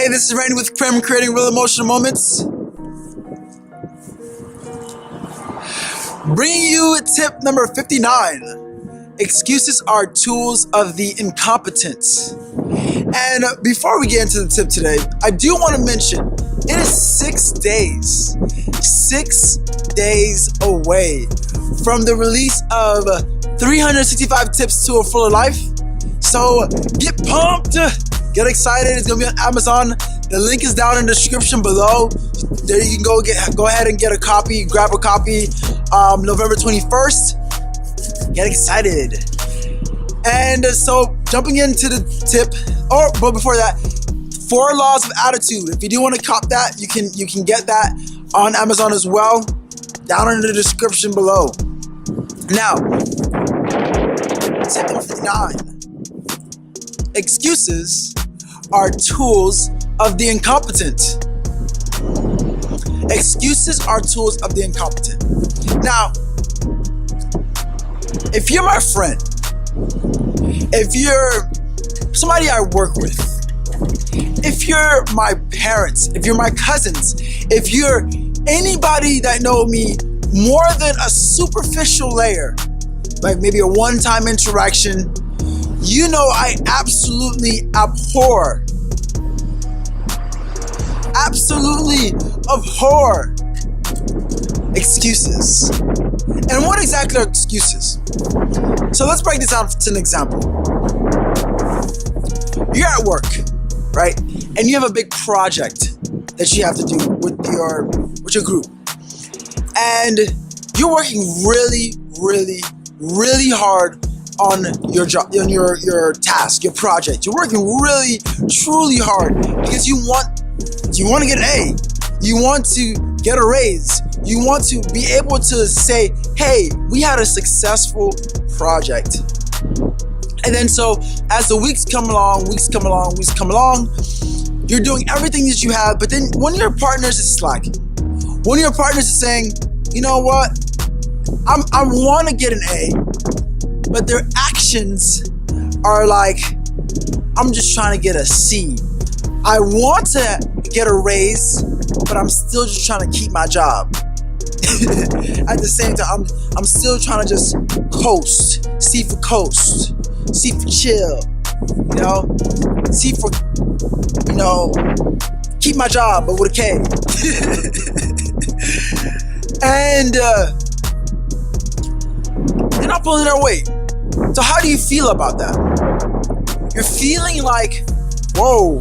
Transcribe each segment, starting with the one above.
Hey, this is Randy with Prem, creating real emotional moments. Bringing you tip number 59. Excuses are tools of the incompetent. And before we get into the tip today, I do want to mention it is 6 days. 6 days away from the release of 365 tips to a fuller life. So get pumped, get excited. It's gonna be on Amazon. The link is down in the description below. There you can go ahead and get a copy, grab a copy. November 21st. Get excited. And so jumping into the tip, but before that, 4 Laws of Attitude. If you do want to cop that, you can get that on Amazon as well, down in the description below. Now, tip number 59. Excuses are tools of the incompetent. Excuses are tools of the incompetent. Now, if you're my friend, if you're somebody I work with, if you're my parents, if you're my cousins, if you're anybody that know me more than a superficial layer, like maybe a one-time interaction, you know I absolutely abhor excuses. And what exactly are excuses? So let's break this down to an example. You're at work, right? And you have a big project that you have to do with your group. And you're working really, really, really hard on your job, on your task, your project. You're working really, truly hard because you want to get an A. You want to get a raise. You want to be able to say, hey, we had a successful project. And then so as the weeks come along, you're doing everything that you have, but then one of your partners is slacking. One of your partners is saying, you know what, I want to get an A, but their actions are like, I'm just trying to get a C. I want to get a raise, but I'm still just trying to keep my job. At the same time, I'm still trying to just coast. C for coast. C for chill. You know? C for, keep my job, but with a K. And they're not pulling their weight. So how do you feel about that? You're feeling like, whoa,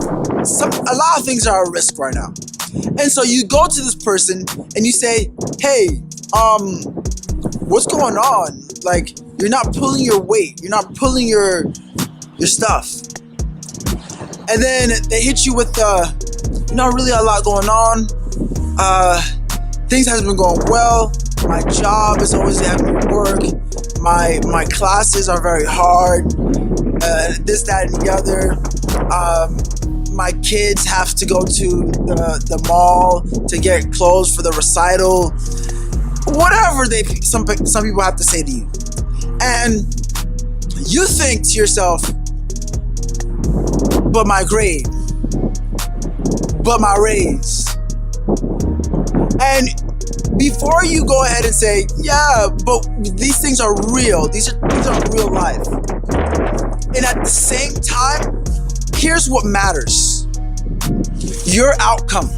a lot of things are at risk right now. And so you go to this person and you say, hey, what's going on? Like, you're not pulling your weight. You're not pulling your stuff. And then they hit you with, not really a lot going on. Things hasn't been going well. My job is always having to work. My classes are very hard. This, that, and the other. My kids have to go to the mall to get clothes for the recital. Whatever some people have to say to you. And you think to yourself, but my grade, but my raise. And before you go ahead and say, yeah, but these things are real. These are real life. And at the same time, here's what matters. Your outcome,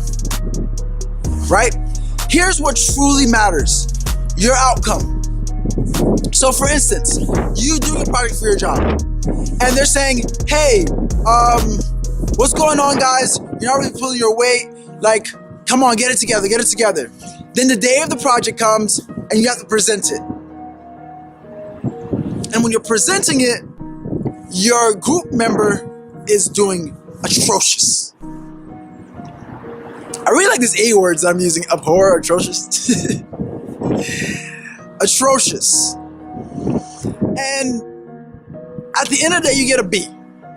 right? Here's what truly matters. Your outcome. So for instance, you do a project for your job and they're saying, hey, what's going on, guys? You're not really pulling your weight. Like, come on, get it together. Then the day of the project comes and you have to present it. And when you're presenting it, your group member is doing atrocious. I really like these A words I'm using. Abhor, atrocious. Atrocious. And at the end of the day, you get a B.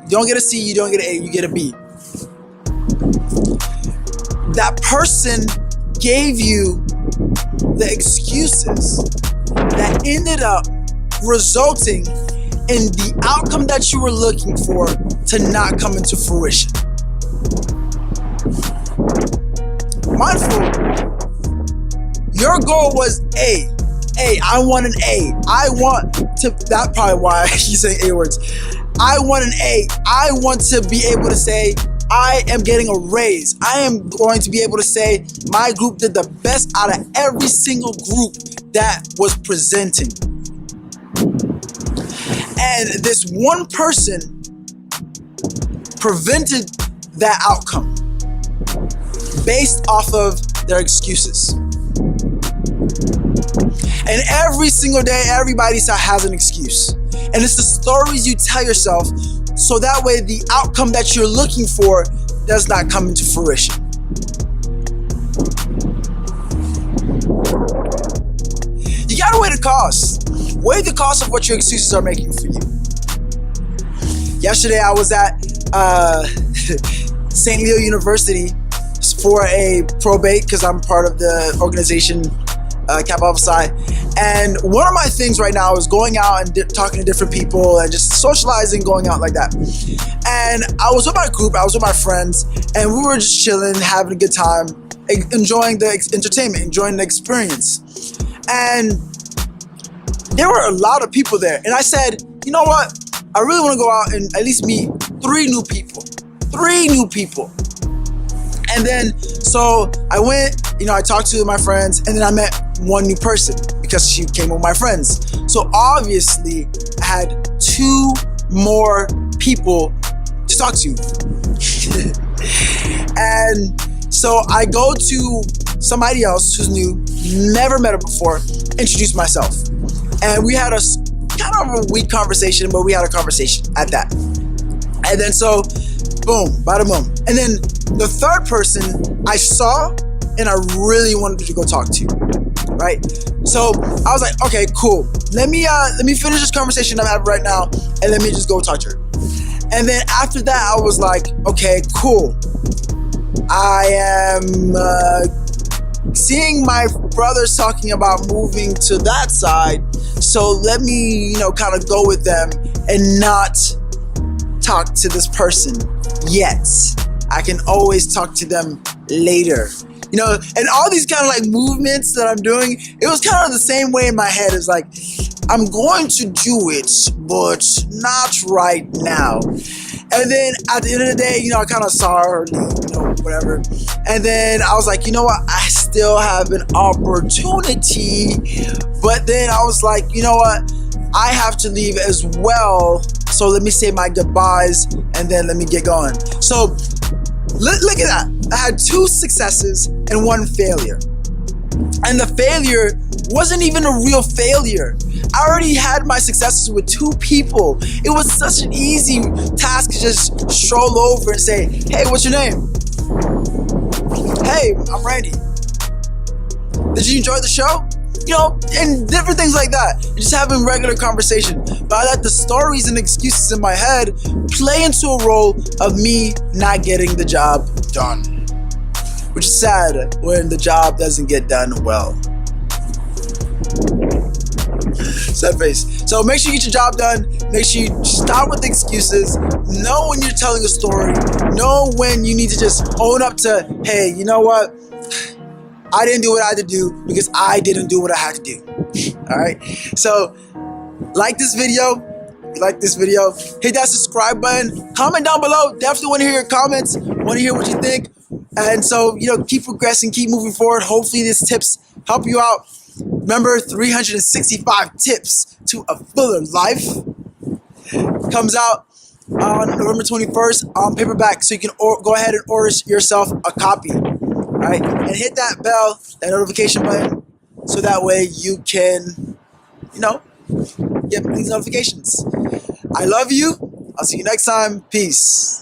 You don't get a C, you don't get an A, you get a B. That person gave you the excuses that ended up resulting in the outcome that you were looking for to not come into fruition. Mindful, your goal was A. I want an A. I want to, that's probably why you say A words. I want an A. I want to be able to say, I am getting a raise. I am going to be able to say, my group did the best out of every single group that was presenting. And this one person prevented that outcome based off of their excuses. And every single day, everybody has an excuse. And it's the stories you tell yourself so that way the outcome that you're looking for does not come into fruition. You gotta weigh the cost. Weigh the cost of what your excuses are making for you. Yesterday, I was at St. Leo University for a probate because I'm part of the organization Kappa Alpha Psi. And one of my things right now is going out and talking to different people and just socializing, going out like that. And I was with my group, I was with my friends, and we were just chilling, having a good time, enjoying the entertainment, enjoying the experience. And there were a lot of people there. And I said, you know what? I really want to go out and at least meet 3 new people. 3 new people. And then, so I went, I talked to my friends, and then I met one new person because she came with my friends. So obviously, I had 2 more people to talk to. And so I go to somebody else who's new, never met her before, introduce myself. And we had a kind of a weak conversation, but we had a conversation at that. And then so, boom, bada boom. And then the 3rd person I saw and I really wanted to go talk to, right? So I was like, okay, cool. Let me finish this conversation I'm having right now, and let me just go talk to her. And then after that, I was like, okay, cool. I am seeing my brothers talking about moving to that side, so let me, kind of go with them and not talk to this person yet. I can always talk to them later. And all these kind of like movements that I'm doing, it was kind of the same way in my head. It's like, I'm going to do it, but not right now. And then at the end of the day, I kind of saw her leave, whatever. And then I was like, you know what? I still have an opportunity. But then I was like, you know what? I have to leave as well. So let me say my goodbyes and then let me get going. So look at that. I had 2 successes and 1 failure. And the failure wasn't even a real failure. I already had my successes with 2 people. It was such an easy task to just stroll over and say, hey, what's your name? Hey, I'm Randy. Did you enjoy the show? And different things like that. Just having regular conversation. But I let the stories and excuses in my head play into a role of me not getting the job done. Which is sad when the job doesn't get done well. Sad face. So make sure you get your job done. Make sure you stop with the excuses. Know when you're telling a story. Know when you need to just own up to, hey, you know what? I didn't do what I had to do because I didn't do what I had to do. All right. So like this video. If you like this video, hit that subscribe button. Comment down below. Definitely want to hear your comments. Want to hear what you think. And so, keep progressing, keep moving forward. Hopefully these tips help you out. Remember, 365 tips to a fuller life comes out on November 21st on paperback. So you can go ahead and order yourself a copy. All right. And hit that bell, that notification button, so that way you can, get these notifications. I love you. I'll see you next time. Peace.